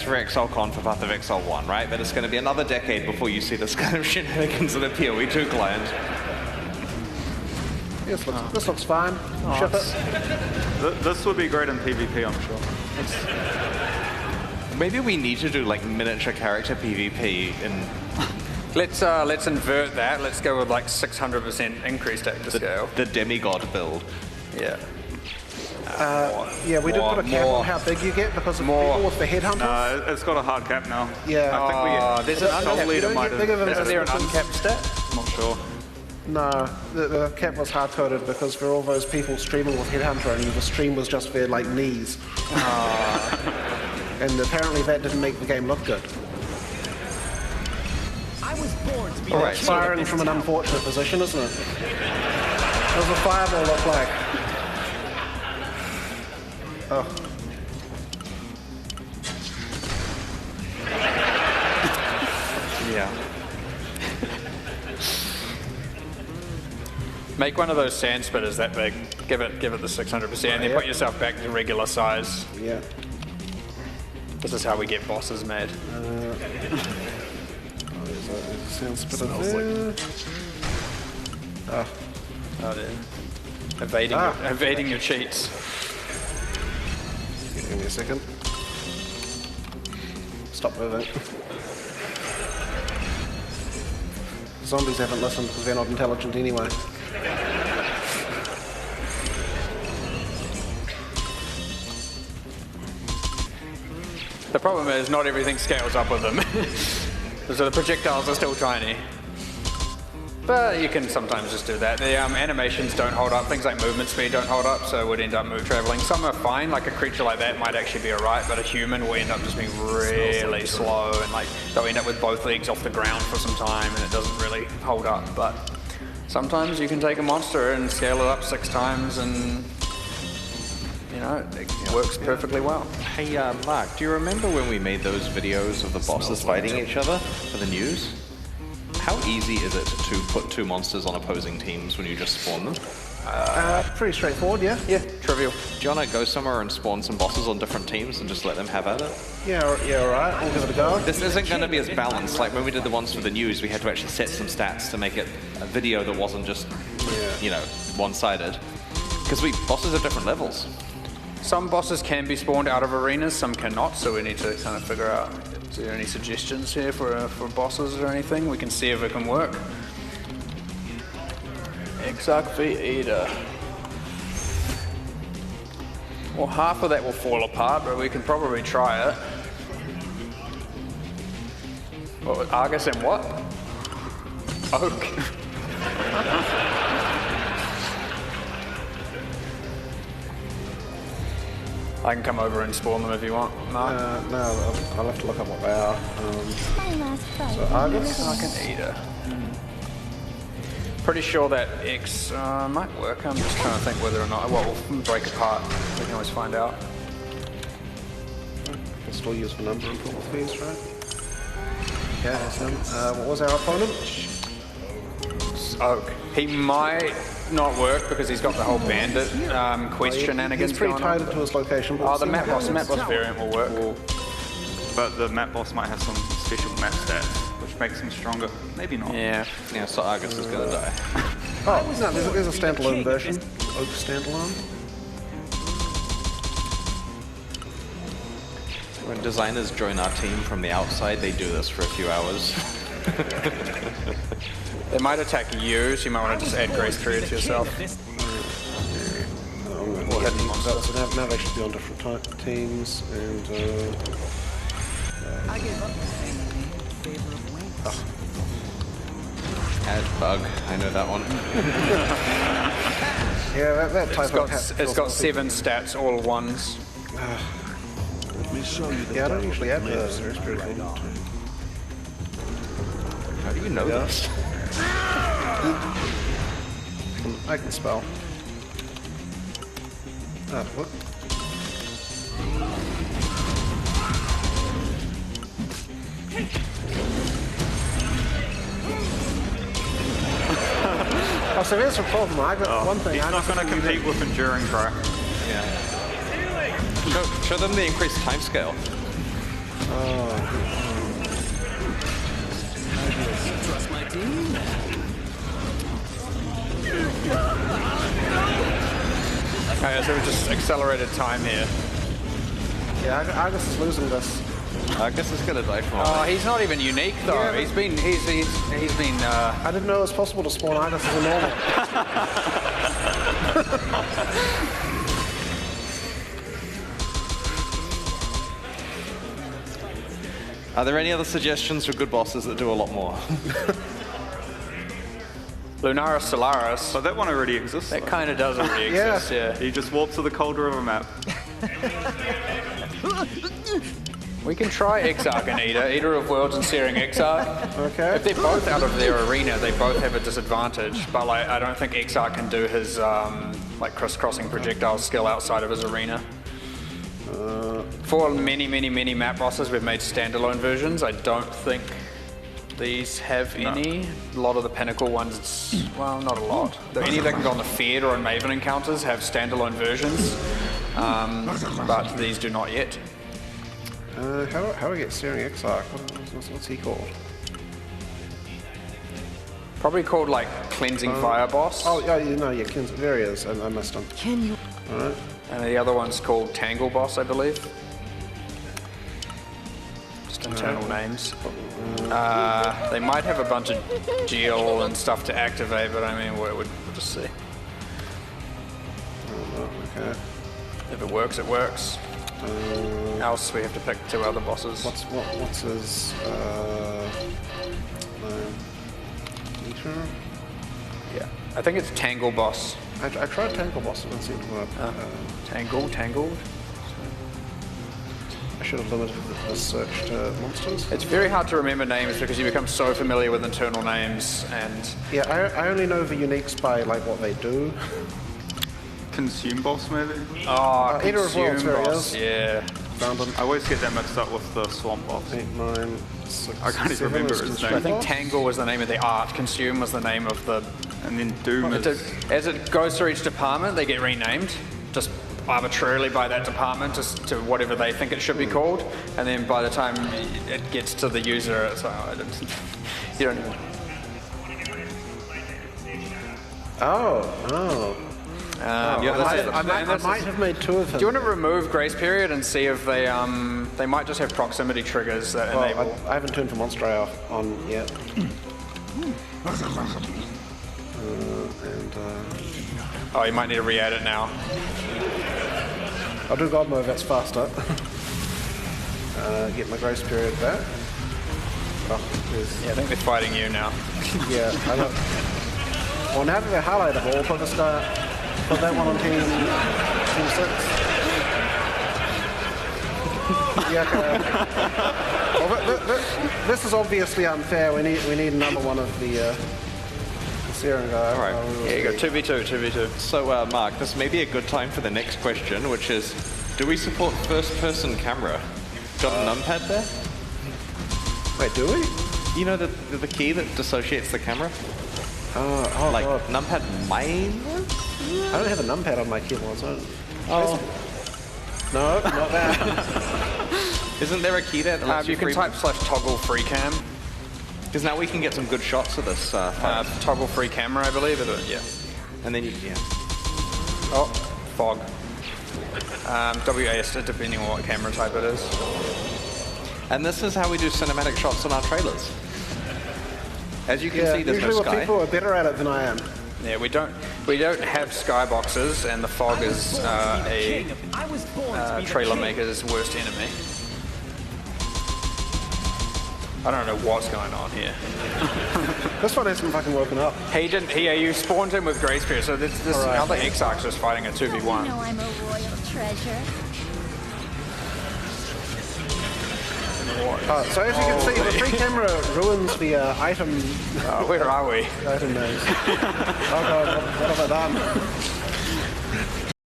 for XLCon for Path of Exile 1, right? But it's going to be another decade before you see this kind of shenanigans in a PoE 2 client. Yes, this looks fine. Ship it. This would be great in PvP, I'm sure. Maybe we need to do like miniature character PvP in... Let's invert that. Let's go with like 600% increased actor scale. The demigod build. Yeah. Yeah, we did put a cap on how big you get because of people with the headhunters. No, it's got a hard cap now. Yeah. I think there's an uncapped. Is there an uncapped stat? I'm not sure. No, the cap was hard-coded because for all those people streaming with Headhunter and the stream was just their like knees. And apparently that didn't make the game look good. I was born to be All right, Firing from an unfortunate position, isn't it? What does a fireball look like? Oh. Yeah. Make one of those sand spitters that big. Give it the 600%, and then put yourself back to regular size. Yeah. This is how we get bosses made. Smells like... Oh, dear. Evading your cheats. Give me a second. Stop moving. Zombies haven't listened because they're not intelligent anyway. The problem is not everything scales up with them. So the projectiles are still tiny. But you can sometimes just do that. The animations don't hold up. Things like movement speed don't hold up, so it would end up move traveling. Some are fine, like a creature like that might actually be alright, but a human will end up just being really slow, and like they'll end up with both legs off the ground for some time, and it doesn't really hold up. But sometimes you can take a monster and scale it up 6 times, and you know, it works perfectly well. Hey, Mark, do you remember when we made those videos of the bosses fighting each other for the news? How easy is it to put 2 monsters on opposing teams when you just spawn them? Pretty straightforward, yeah? Yeah, trivial. Do you want to go somewhere and spawn some bosses on different teams and just let them have at it? Yeah, alright, we'll give it a go. This isn't going to be as balanced. Like when we did the ones for the news, we had to actually set some stats to make it a video that wasn't just, you know, one-sided. Because bosses are different levels. Some bosses can be spawned out of arenas, some cannot, so we need to kind of figure out, is there any suggestions here for bosses or anything? We can see if it can work. Exarch v Eater. Well, half of that will fall apart, but we can probably try it. What, Argus and what? Oak. I can come over and spawn them if you want. No, I'll have to look up what they are. My last fight. So Argus? Like an Eater. Pretty sure that X might work. I'm just trying to think whether or not. Well, we'll break apart. We can always find out. Can still use the number and put with these, right? Yeah, that's him. What was our opponent? Oak. He might not work because he's got the whole bandit quest shenanigans He's pretty going tied on. into his location. Oh, the map boss variant will work. But the map boss might have some special map stats, which makes him stronger. Maybe not. Yeah. Yeah, so Argus is going to die. Oh, no, there's a standalone version. Oak standalone. When designers join our team from the outside, they do this for a few hours. They might attack you, so you might want to just add grace period to yourself. Or hit monsters. So now they should be on different teams, and I gave up. Add bug, I know that one. yeah, that type It's got 7 stats, all ones. Let me show you the Yeah, I don't usually add those. It's pretty cool. How do you know this? I can spell. What? Oh, so there's a problem. I got one thing. He's not going to compete with Enduring, bro. Yeah. Show them the increased timescale. Okay, so we just accelerated time here. Yeah, Argus is losing this. I guess it's gonna die from Oh, he's not even unique though. Yeah, but- he's been. I didn't know it was possible to spawn Argus as a normal. Are there any other suggestions for good bosses that do a lot more? Lunaris Solaris. But that one already exists. That though. kind of does already exist. Yeah. He just warps to the colder of a map. We can try Exarch and Eater of Worlds and Searing Exarch. Okay. If they're both out of their arena, they both have a disadvantage. But like, I don't think Exarch can do his like crisscrossing projectile skill outside of his arena. For many map bosses, we've made standalone versions. I don't think these have any. A lot of the pinnacle ones, well, not a lot. Any that can go on the Feared or in Maven encounters have standalone versions, but these do not yet. How do I get Searing Exarch? What's he called? Probably called like Cleansing Fire Boss. Oh, yeah, yeah, there he is. I missed him. Can you? Alright. And the other one's called Tangle Boss, I believe. Just internal names. They might have a bunch of GL and stuff to activate, but I mean, we'll just see. Okay. If it works, it works. Else we have to pick two other bosses. What's his name? Meter? Yeah, I think it's Tangle Boss. I tried Tangle Boss, it didn't seem to work. Tangled. I should have limited the search to monsters. It's very hard to remember names because you become so familiar with internal names and... Yeah, I only know the uniques by like what they do. Consume boss, maybe? Oh, Eater of Worlds, there he Boss, is. yeah. Found him. I always get that mixed up with the swamp boss. 8, 9, 6, I can't even 7 remember is his Consume name. I think Boss. Tangle was the name of the art, Consume was the name of the... And then Doom is... As it goes through each department, they get renamed, just arbitrarily by that department, just to whatever they think it should be called. And then by the time it gets to the user, it's like, oh, you don't even... Oh. Yeah, I might have made two of them. Do you want to remove grace period and see if they might just have proximity triggers that enable? I haven't turned the monster eye off on yet. Oh, you might need to re-add it now. I'll do God mode, that's faster. Get my grace period back. Oh, there's... Yeah, I think they're fighting you now. Yeah, I know. Well, now that they're highlightable, put that one on team 6. Yeah, okay. Well, this is obviously unfair. We need another one of the Searing guy. All right. Yeah, you go 2v2. So, Mark, this may be a good time for the next question, which is, do we support first-person camera? Got a numpad there? Wait, do we? You know the key that dissociates the camera? Oh, Like, God. numpad mine? I don't have a numpad on my keyboard, so... Oh. No, not that. Isn't there a key there that lets You can free... type /toggle free cam. Because now we can get some good shots of this phone. Toggle free camera, I believe. Yeah. And then you, yeah. Oh, fog. WAS, depending on what camera type it is. And this is how we do cinematic shots on our trailers. As you can Yeah, see, there's no usually sky. people are better at it than I am. Yeah, we don't have skyboxes, and the fog is a trailer maker's worst enemy. I don't know what's going on here. This one hasn't fucking woken up. You spawned him with grace period, so this Right. other Exarch's just fighting a 2v1. You know I'm a royal treasure. So as you can see, the free camera ruins the item Where are we? item names. Oh God, what have I done?